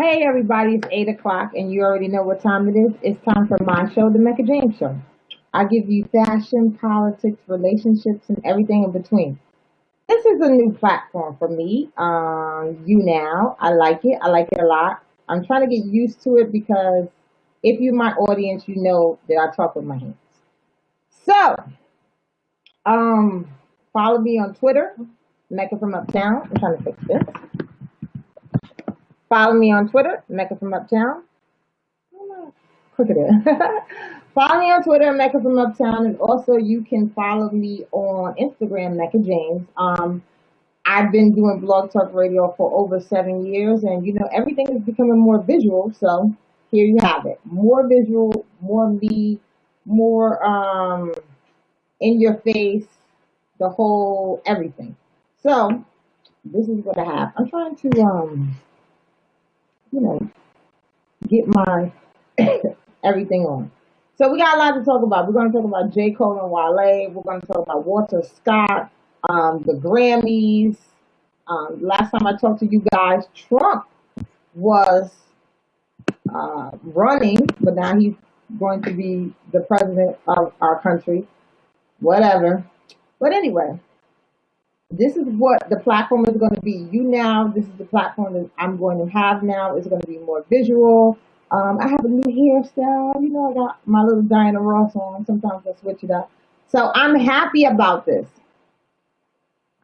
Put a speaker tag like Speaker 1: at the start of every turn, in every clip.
Speaker 1: Hey everybody, it's 8 o'clock and you already know what time it is. It's time for my show, The Mecca Show. I give you fashion, politics, relationships, and everything in between. This is a new platform for me. YouNow. I like it. I like it a lot. I'm trying to get used to it because if you're my audience, you know that I talk with my hands. So, um, follow me on Twitter, Mecca from Uptown. I'm trying to fix this. Follow me on Twitter, Mecca from Uptown. Look at it. Follow me on Twitter, Mecca from Uptown, and also you can follow me on Instagram, Mecca James. I've been doing Blog Talk Radio for over 7 years, and everything is becoming more visual. So here you have it: more visual, more me, more in your face, the whole everything. So this is what I have. I'm trying to you know get my everything on. So we got a lot to talk about. We're going to talk about J. Cole and Wale. We're going to talk about Walter Scott, the Grammys. Last time I talked to you guys, Trump was running, but now he's going to be the president of our country. Whatever. But anyway, this is what the platform is going to be. This is the platform that I'm going to have now. It's going to be more visual. I have a new hairstyle. I got my little Diana Ross on. Sometimes I switch it up. So I'm happy about this.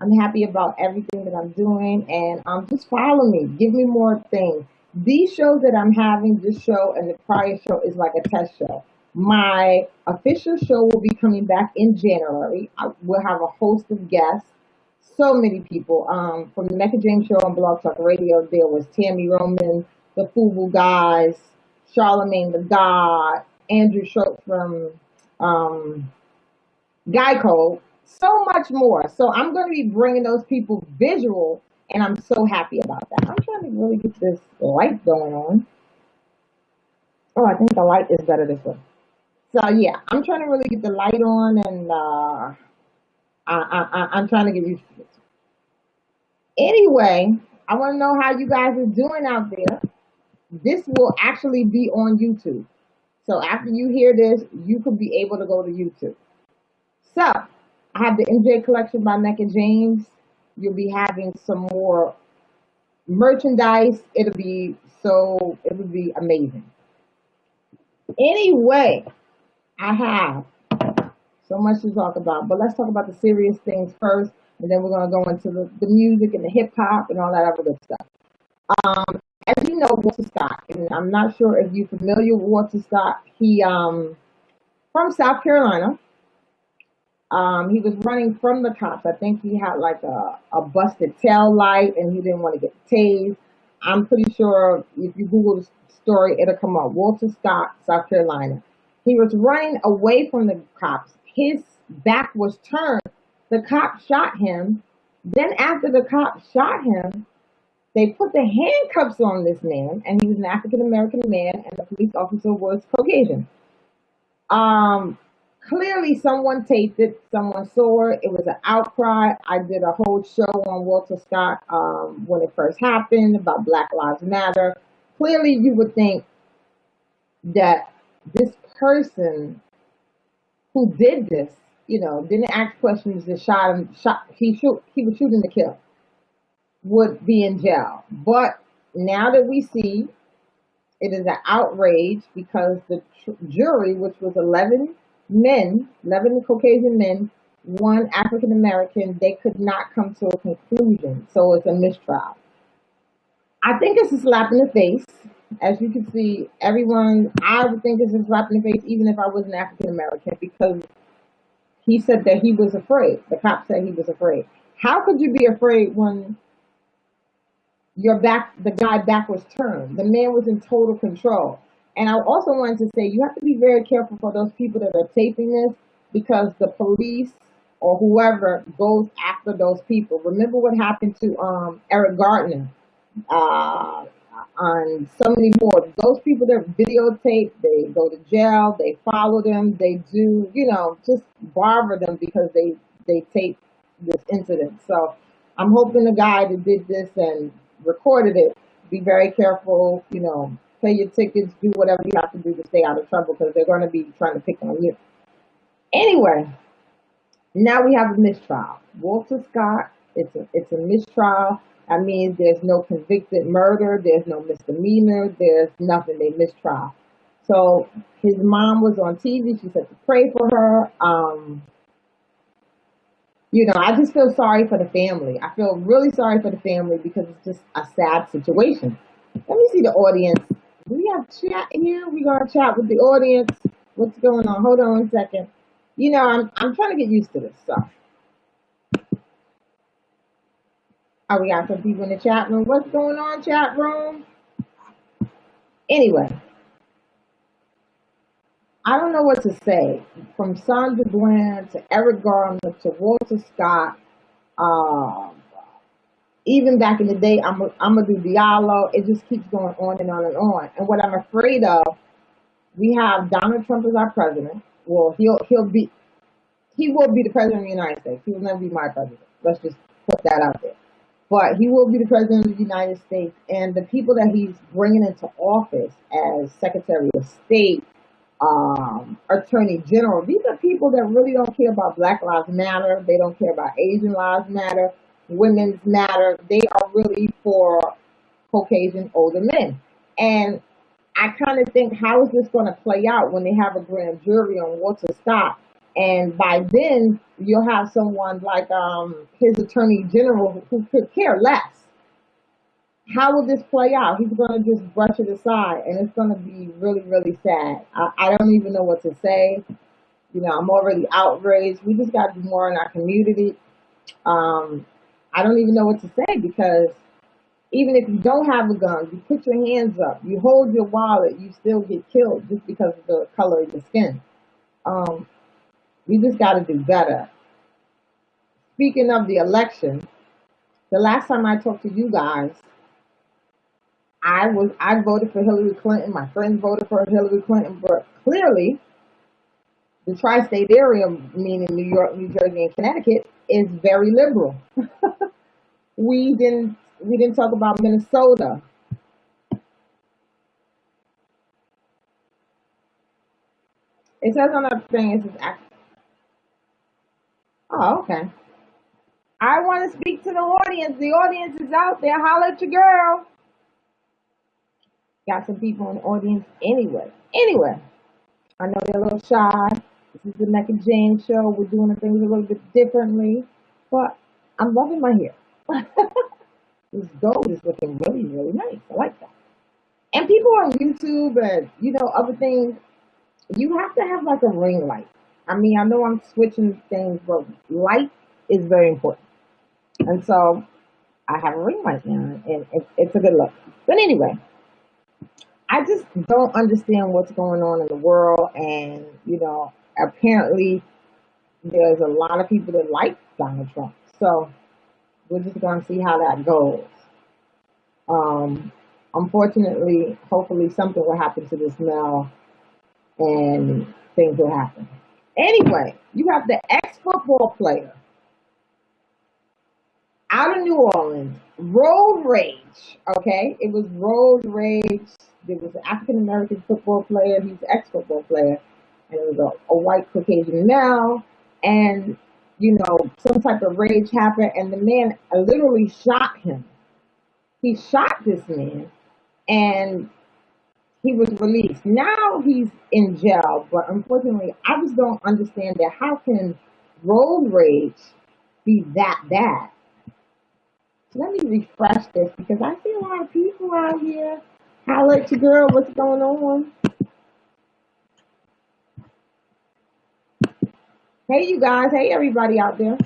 Speaker 1: I'm happy about everything that I'm doing, and just follow me. Give me more things. These shows that I'm having, this show and the prior show, is like a test show. My official show will be coming back in January. I will have a host of guests. So many people. From the Mecca James Show on Blog Talk Radio, there was Tammy Roman, the Fubu Guys, Charlemagne the God, Andrew Schultz from Geico, so much more. So I'm going to be bringing those people visual, and I'm so happy about that. I'm trying to really get this light going on. Oh, I think the light is better this way. So yeah, I'm trying to really get the light on, and I'm trying to get used to this. Anyway, I want to know how you guys are doing out there. This will actually be on YouTube. So after you hear this, you could be able to go to YouTube. So I have the MJ collection by Mecca James. You'll be having some more merchandise. It'll be amazing. Anyway, I have so much to talk about, but let's talk about the serious things first, and then we're going to go into the music and the hip hop and all that other good stuff. As you know, Walter Scott, and I'm not sure if you're familiar with Walter Scott. He from South Carolina. He was running from the cops. I think he had like a busted tail light, and he didn't want to get tased. I'm pretty sure if you Google the story, it'll come up. Walter Scott, South Carolina. He was running away from the cops. His back was turned. The cop shot him. Then after the cop shot him, they put the handcuffs on this man, and he was an African American man, and the police officer was Caucasian. Clearly someone taped it, someone saw it. It was an outcry. I did a whole show on Walter Scott when it first happened about Black Lives Matter. Clearly you would think that this person who did this, didn't ask questions, just shot him, he was shooting to kill, would be in jail. But now that we see, it is an outrage because the jury, which was 11 Caucasian men, one African American, they could not come to a conclusion. So it's a mistrial. I think it's a slap in the face. As you can see, I would think it's a slap in the face, even if I was an African American, because he said that he was afraid. The cop said he was afraid. How could you be afraid when the guy back was turned? The man was in total control. And I also wanted to say, you have to be very careful for those people that are taping this, because the police or whoever goes after those people. Remember what happened to Eric Gardner, on so many more. Those people that videotape, they go to jail, they follow them, they do, just bother them because they tape this incident. So I'm hoping the guy that did this and recorded it Be very careful. Pay your tickets, do whatever you have to do to stay out of trouble because they're going to be trying to pick on you. Anyway, now we have a mistrial. Walter Scott, it's a mistrial. That means there's no convicted murder, there's no misdemeanor, there's nothing. They mistrial. So his mom was on TV. She said to pray for her. I just feel sorry for the family. I feel really sorry for the family because it's just a sad situation. Let me see the audience. Do we have chat here? We're gonna chat with the audience. What's going on? Hold on one second. I'm trying to get used to this. So, we got some people in the chat room. What's going on, chat room? Anyway, I don't know what to say. From Sandra Bland to Eric Garner to Walter Scott, even back in the day, Amadou Diallo. It just keeps going on and on and on. And what I'm afraid of, we have Donald Trump as our president. Well, he will be the president of the United States. He will never be my president. Let's just put that out there. But he will be the president of the United States, and the people that he's bringing into office as Secretary of State, Attorney General, these are people that really don't care about Black Lives Matter. They don't care about Asian Lives Matter, Women's Matter. They are really for Caucasian older men. And I kind of think, how is this going to play out when they have a grand jury on Walter Scott? And by then, you'll have someone like his attorney general who could care less. How will this play out? He's going to just brush it aside, and it's going to be really, really sad. I don't even know what to say. I'm already outraged. We just got to do more in our community. I don't even know what to say because even if you don't have a gun, you put your hands up, you hold your wallet, you still get killed just because of the color of your skin. We just got to do better. Speaking of the election, the last time I talked to you guys, I voted for Hillary Clinton. My friends voted for Hillary Clinton, but clearly, the tri-state area, meaning New York, New Jersey, and Connecticut, is very liberal. We didn't talk about Minnesota. It says on the thing, it says, oh, okay. I want to speak to the audience. The audience is out there. Holler at your girl. Got some people in the audience anyway. Anyway, I know they're a little shy. This is the Mecca James show. We're doing things a little bit differently. But I'm loving my hair. This gold is looking really, really nice. I like that. And people on YouTube and, other things, you have to have like a ring light. I mean, I know I'm switching things, but light is very important. And so I have a ring light now, and it's a good look. But anyway, I just don't understand what's going on in the world. And, apparently there's a lot of people that like Donald Trump. So we're just going to see how that goes. Unfortunately, hopefully something will happen to this mail and things will happen. Anyway, you have the ex-football player out of New Orleans, road rage, okay? It was road rage. There was an African-American football player. He's an ex-football player. And it was a white Caucasian male. And, some type of rage happened. And the man literally shot him. He shot this man. And he was released. Now he's in jail. But unfortunately, I just don't understand that. How can road rage be that bad? Let me refresh this because I see a lot of people out here. Holla at your girl, what's going on? Hey, you guys. Hey, everybody out there.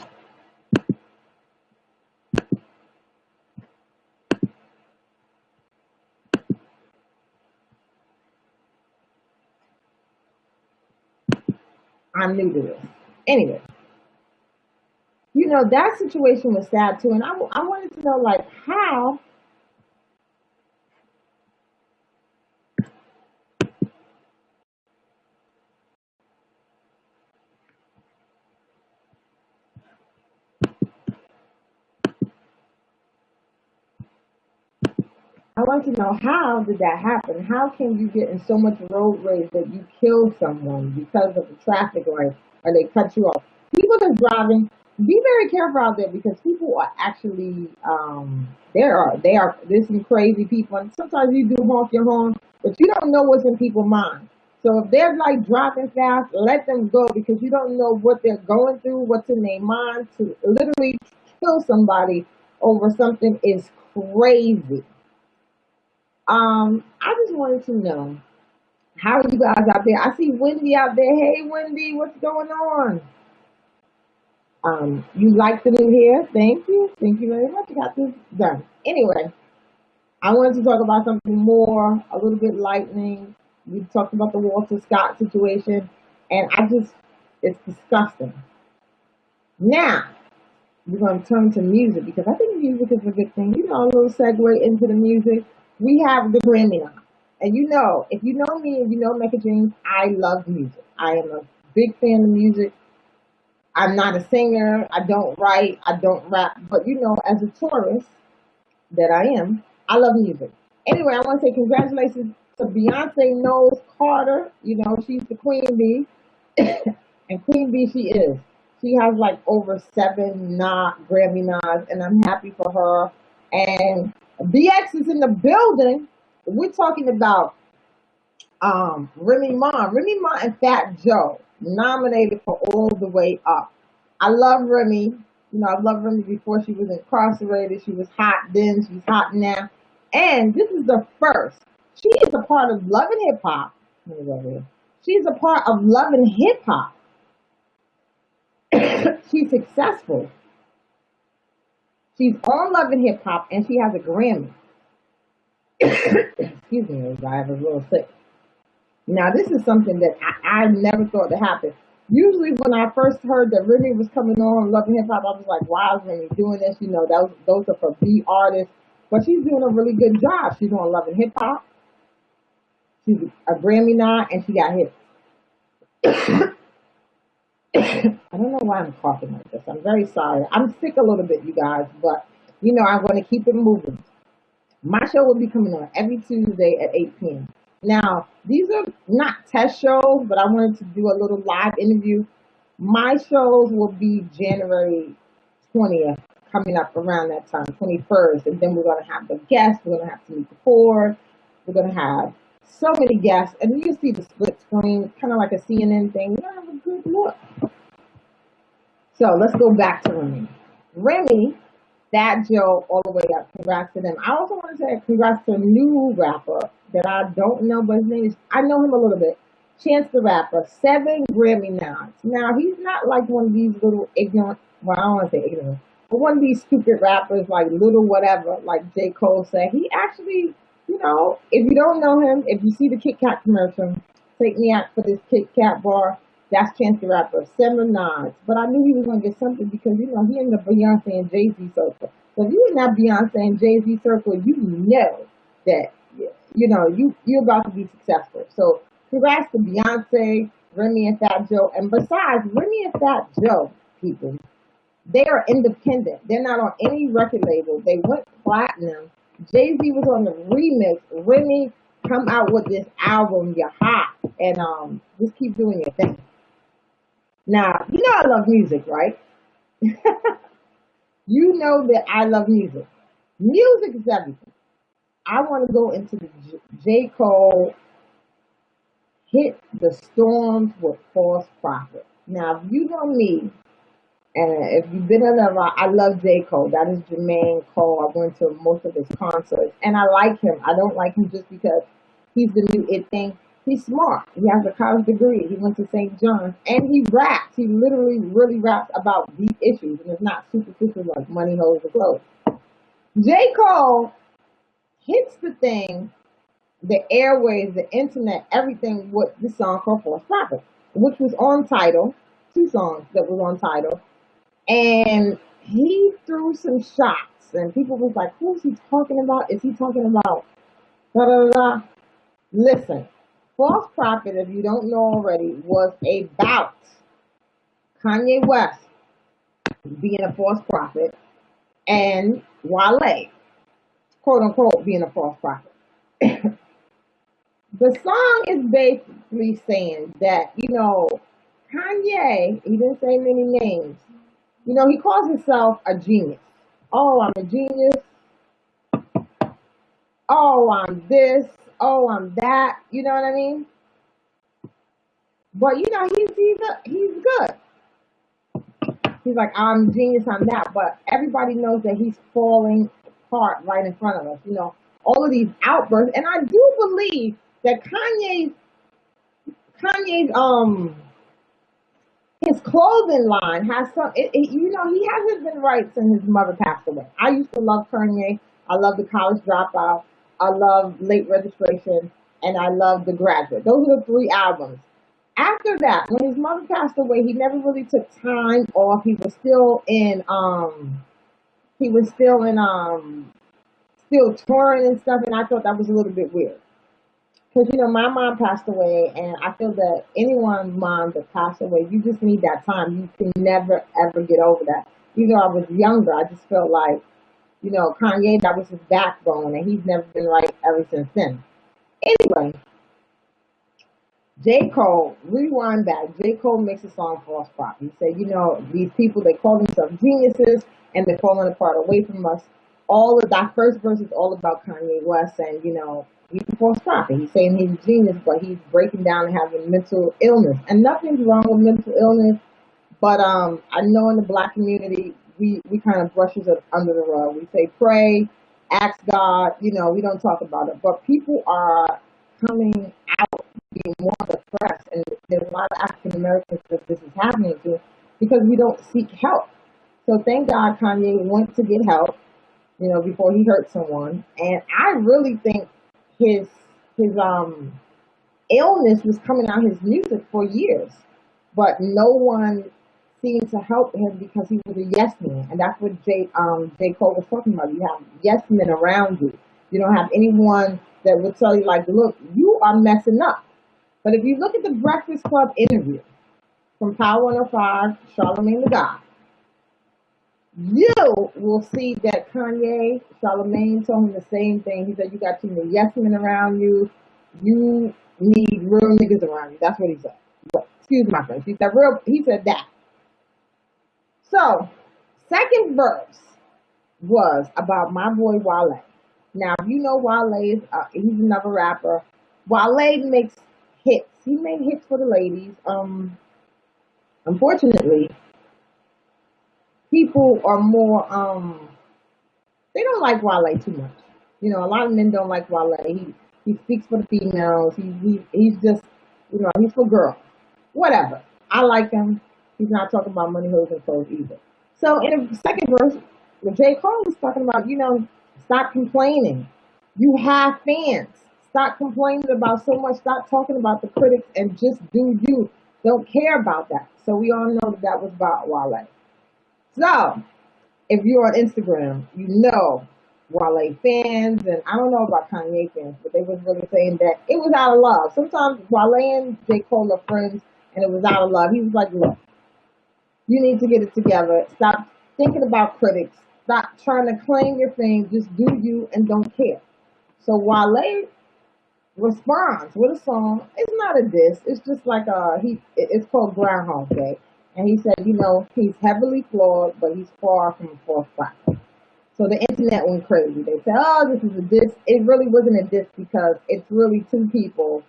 Speaker 1: I'm new to this. Anyway, that situation was sad too. And I wanted to know, like, how I want to know, how did that happen? How can you get in so much road rage that you kill someone because of the traffic light or they cut you off? People that's driving, be very careful out there because people are actually there's some crazy people, and sometimes you do honk your horn, but you don't know what's in people's minds. So if they're like driving fast, let them go because you don't know what they're going through, what's in their mind. To literally kill somebody over something is crazy. I just wanted to know, how are you guys out there? I see Wendy out there. Hey, Wendy, what's going on? You like the new hair? Thank you. Thank you very much. You got this done. Anyway, I wanted to talk about something more, a little bit lightning. We talked about the Walter Scott situation, and it's disgusting. Now, we're going to turn to music because I think music is a good thing. You know, a little segue into the music. We have the Grammy now. And you know, if you know me and you know Mecca James, I love music. I am a big fan of music. I'm not a singer. I don't write. I don't rap. But you know, as a tourist that I am, I love music. Anyway, I want to say congratulations to Beyonce Knowles Carter. You know, she's the queen bee. And queen bee she is. She has like over 7 Grammy nods, and I'm happy for her. And BX is in the building. We're talking about Remy Ma and Fat Joe nominated for All the Way Up. I love Remy. You know, I've loved Remy before she was incarcerated. She was hot then. She's hot now. And this is the first. She is a part of Love and Hip Hop. Let me go here. She's a part of Love and Hip Hop. She's successful. She's on Love and Hip Hop, and she has a Grammy. Excuse me, I was a little sick. Now, this is something that I never thought to happen. Usually, when I first heard that Remy was coming on Love and Hip Hop, I was like, "Why is Remy doing this?" You know, those are for B artists. But she's doing a really good job. She's on Love and Hip Hop. She's a Grammy nod, and she got hits. I don't know why I'm coughing like this. I'm very sorry. I'm sick a little bit, you guys, but you know, I'm going to keep it moving. My show will be coming on every Tuesday at 8 p.m. Now, these are not test shows, but I wanted to do a little live interview. My shows will be January 20th, coming up around that time, 21st, and then we're going to have the guests. We're going to have Tamika Ford. We're going to have so many guests, and you can see the split screen, kind of like a CNN thing. We're going to have a good look. So let's go back to Remy. Remy, Fat Joe, all the way up. Congrats to them. I also want to say congrats to a new rapper that I don't know, but his name is, I know him a little bit. Chance the Rapper, 7 Grammy nods. Now, he's not like one of these little ignorant, well, I don't want to say ignorant, but one of these stupid rappers like Little Whatever, like J. Cole said. He actually, you know, if you don't know him, if you see the Kit Kat commercial, take me out for this Kit Kat bar. That's Chance the Rapper, 7 nods. But I knew he was going to get something because, you know, he in the Beyonce and Jay-Z circle. So if you in that Beyonce and Jay-Z circle, you know that, you know, you're about to be successful. So congrats to Beyonce, Remy, and Fat Joe. And besides, Remy and Fat Joe, people, they are independent. They're not on any record label. They went platinum. Jay-Z was on the remix. Remy, come out with this album, You're Hot. And just keep doing your thing. Now, you know I love music, right? You know that I love music. Music is everything. I want to go into the J. Cole hit the storms with false prophet. Now, if you know me, and if you've been in a rock, I love J. Cole. That is Jermaine Cole. I went to most of his concerts, and I like him. I don't like him just because he's the new it thing. He's smart. He has a college degree. He went to St. John's, and he raps. He literally really raps about deep issues, and it's not superficial like money, hoes, and clothes. J. Cole hits the thing, the airwaves, the internet, everything with this song called False Prophet, which was on Tidal. 2 songs that was on Tidal. And he threw some shots, and people was like, who's he talking about? Is he talking about da da da? Listen, False Prophet, if you don't know already, was about Kanye West being a false prophet and Wale. quote unquote being a false prophet. The song is basically saying that, Kanye, he didn't say many names. He calls himself a genius. Oh, I'm a genius. Oh, I'm this. Oh, I'm that. You know what I mean? But he's good. He's like, I'm genius, I'm that. But everybody knows that he's falling apart right in front of us. All of these outbursts. And I do believe that Kanye's his clothing line has some. He hasn't been right since his mother passed away. I used to love Kanye. I love The College Dropout. I love Late Registration, and I love The Graduate. Those are the three albums. After that, when his mother passed away, he never really took time off. He was still in still touring and stuff, and I thought that was a little bit weird. Because, my mom passed away, and I feel that anyone's mom that passed away, you just need that time. You can never, ever get over that. Even though I was younger, I just felt like, Kanye, that was his backbone, and he's never been right ever since then. Anyway, J. Cole, rewind back. J. Cole makes a song, False Prophet. He said, these people, they call themselves geniuses, and they're falling apart away from us. All of that first verse is all about Kanye West, and, he's a false prophet. He's saying he's a genius, but he's breaking down and having mental illness. And nothing's wrong with mental illness, but I know in the Black community, we kind of brushes it under the rug. We say pray, ask God, we don't talk about it. But people are coming out being more depressed, and there's a lot of African Americans that this is happening to because we don't seek help. So thank God Kanye went to get help, before he hurt someone. And I really think his illness was coming out his music for years, but no one seemed to help him because he was a yes man, and that's what J. Cole was talking about. You have yes men around you. You don't have anyone that will tell you like, look, you are messing up. But if you look at the Breakfast Club interview from Power 105, Charlamagne the God, you will see that Charlamagne told him the same thing. He said, you got too many yes men around you. You need real niggas around you. That's what he said. But, excuse my French. He said that. So, second verse was about my boy Wale. Now, if you know Wale, he's another rapper. Wale makes hits. He made hits for the ladies. Unfortunately, people are more, they don't like Wale too much. A lot of men don't like Wale. He speaks for the females. He's just, he's for girls. Whatever. I like him. He's not talking about money, hoes, and clothes either. So in the second verse, J. Cole was talking about, stop complaining. You have fans. Stop complaining about so much. Stop talking about the critics and just do you. Don't care about that. So we all know that was about Wale. So, if you're on Instagram, you know Wale fans, and I don't know about Kanye fans, but they was really saying that it was out of love. Sometimes Wale and J. Cole are friends, and it was out of love. He was like, look, you need to get it together. Stop thinking about critics. Stop trying to claim your fame. Just do you and don't care. So Wale responds with a song. It's not a diss. It's just like it's called Groundhog Day. And he said, he's heavily flawed, but he's far from a false prophet. So the internet went crazy. They said, oh, this is a diss. It really wasn't a diss because it's really two people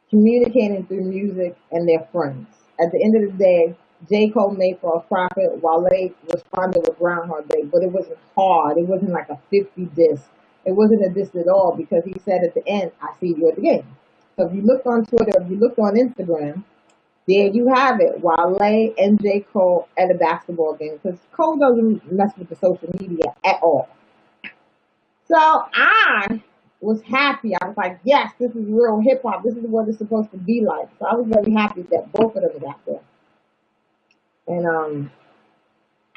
Speaker 1: communicating through music and their friends. At the end of the day, J. Cole made False Prophet, Wale responded with Groundhog Day, but it wasn't hard. It wasn't like a 50 diss. It wasn't a diss at all because he said at the end, I see you at the game. So if you looked on Twitter, if you looked on Instagram, there you have it. Wale and J. Cole at a basketball game. Because Cole doesn't mess with the social media at all. So I was happy. I was like, yes, this is real hip hop. This is what it's supposed to be like. So I was very happy that both of them got there. And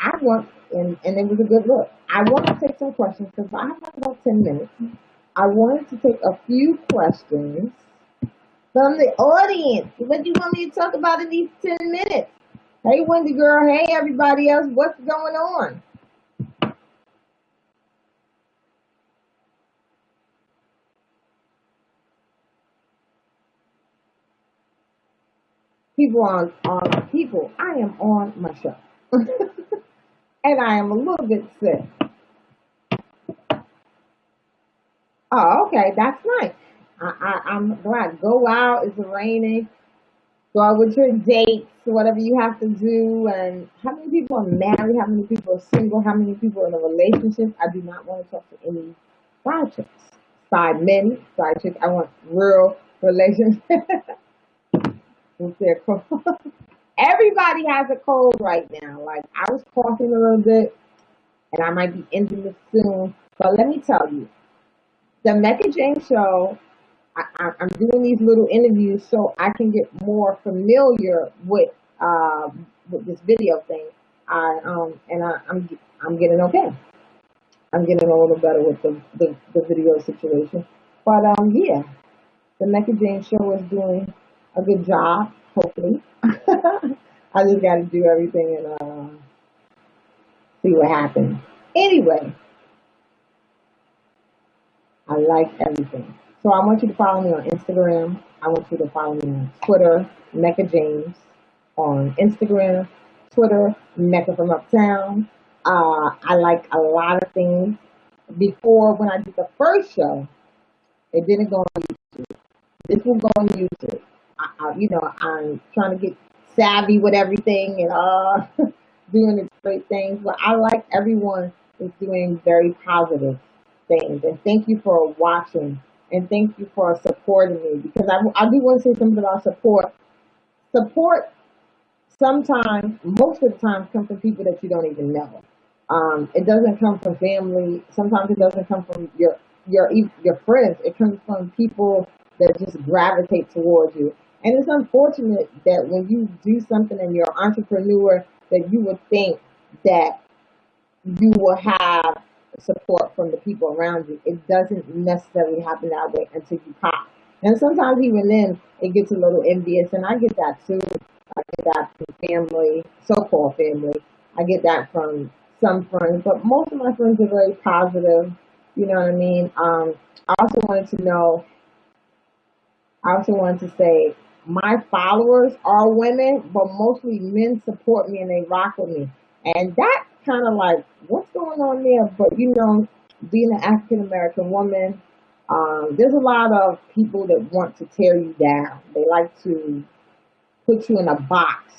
Speaker 1: and it was a good look. I want to take some questions because I have about 10 minutes. I wanted to take a few questions from the audience. What do you want me to talk about in these 10 minutes? Hey, Wendy girl. Hey, everybody else. What's going on? people on people. I am on my show, and I am a little bit sick. Oh, okay, that's nice. I'm glad. Go out. It's raining. Go out with your dates, whatever you have to do. And how many people are married? How many people are single? How many people are in a relationship? I do not want to talk to any side chicks, side men, side chicks. I want real relationships with their cold. Everybody has a cold right now. Like I was coughing a little bit, and I might be ending this soon. But let me tell you, the Mecca James show. I'm doing these little interviews so I can get more familiar with this video thing. I'm getting okay. I'm getting a little better with the video situation. But yeah, the Mecca James show is doing a good job. Hopefully, I just got to do everything and see what happens. Anyway, I like everything. So I want you to follow me on Instagram. I want you to follow me on Twitter, Mecca James on Instagram, Twitter, Mecca from Uptown. I like a lot of things. Before, when I did the first show, it didn't go on YouTube. This will go on YouTube. I'm trying to get savvy with everything and doing the great things. But I like everyone is doing very positive things. And thank you for watching. And thank you for supporting me. Because I do want to say something about support. Support sometimes, most of the time, comes from people that you don't even know. It doesn't come from family. Sometimes it doesn't come from your friends. It comes from people that just gravitate towards you. And it's unfortunate that when you do something and you're an entrepreneur, that you would think that you will have support from the people around you. It doesn't necessarily happen that way until you pop. And sometimes even then, it gets a little envious, and I get that too. I get that from family, so-called family. I get that from some friends, but most of my friends are very positive. You know what I mean? I also wanted to say, my followers are women, but mostly men support me and they rock with me. And that kind of like, what's going on there? But being an African American woman, there's a lot of people that want to tear you down. They like to put you in a box,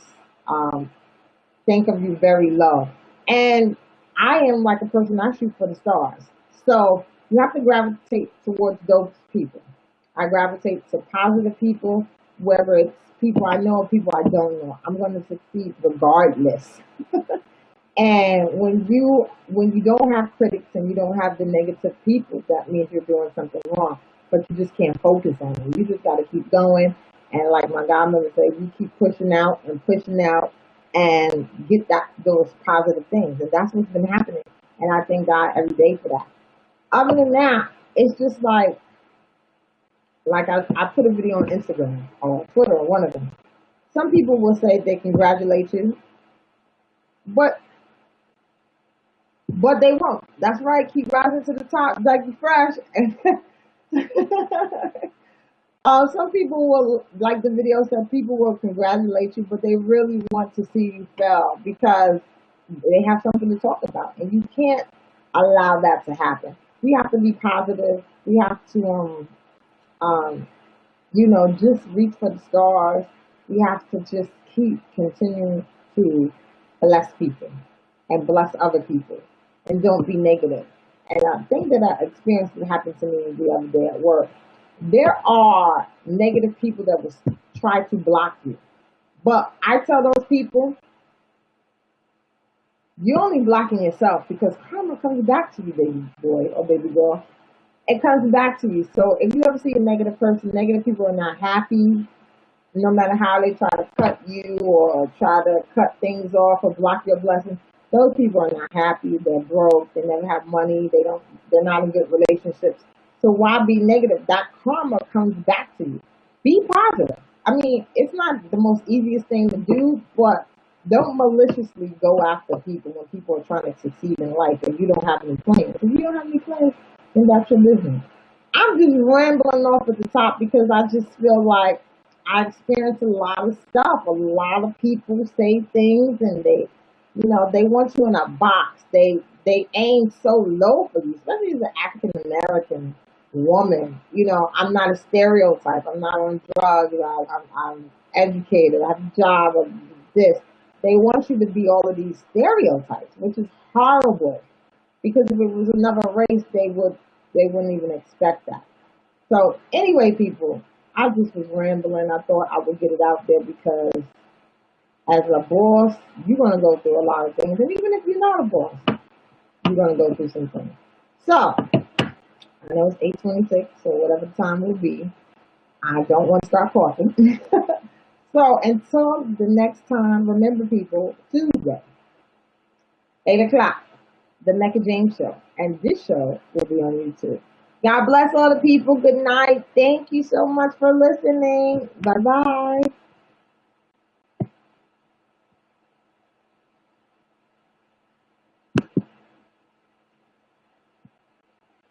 Speaker 1: think of you very low. And I am like a person, I shoot for the stars. So you have to gravitate towards those people. I gravitate to positive people, whether it's people I know or people I don't know. I'm going to succeed regardless. And when you don't have critics and you don't have the negative people, that means you're doing something wrong. But you just can't focus on it. You just got to keep going. And like my godmother said, you keep pushing out and get those positive things. And that's what's been happening. And I thank God every day for that. Other than that, it's just like I put a video on Instagram or Twitter or one of them. Some people will say they congratulate you, but they won't. That's right. Keep rising to the top like you fresh. Some people will, like the video said, people will congratulate you, but they really want to see you fail because they have something to talk about, and you can't allow that to happen. We have to be positive. We have to, just reach for the stars. We have to just keep continuing to bless people and bless other people, and don't be negative. And I think that experience that happened to me the other day at work. There are negative people that will try to block you. But I tell those people, you're only blocking yourself because karma comes back to you, baby boy or baby girl. It comes back to you. So if you ever see a negative person, negative people are not happy, no matter how they try to cut you or try to cut things off or block your blessings. Those people are not happy. They're broke. They never have money. They're not in good relationships. So why be negative? That karma comes back to you. Be positive. I mean, it's not the most easiest thing to do, but don't maliciously go after people when people are trying to succeed in life and you don't have any plans. If you don't have any plans, then that's your business. I'm just rambling off at the top because I just feel like I experienced a lot of stuff. A lot of people say things, and they want you in a box. They aim so low for you, especially as an African American woman. I'm not a stereotype. I'm not on drugs. I'm educated. I have a job. Of this. They want you to be all of these stereotypes, which is horrible. Because if it was another race, they wouldn't even expect that. So anyway, people, I just was rambling. I thought I would get it out there because as a boss, you're gonna go through a lot of things, and even if you're not a boss, you're gonna go through some things. So I know it's 8:26, so whatever the time will be, I don't want to start coughing. So until the next time, remember, people, Tuesday, 8 o'clock, the Mecca James Show, and this show will be on YouTube. God bless all the people. Good night. Thank you so much for listening. Bye bye.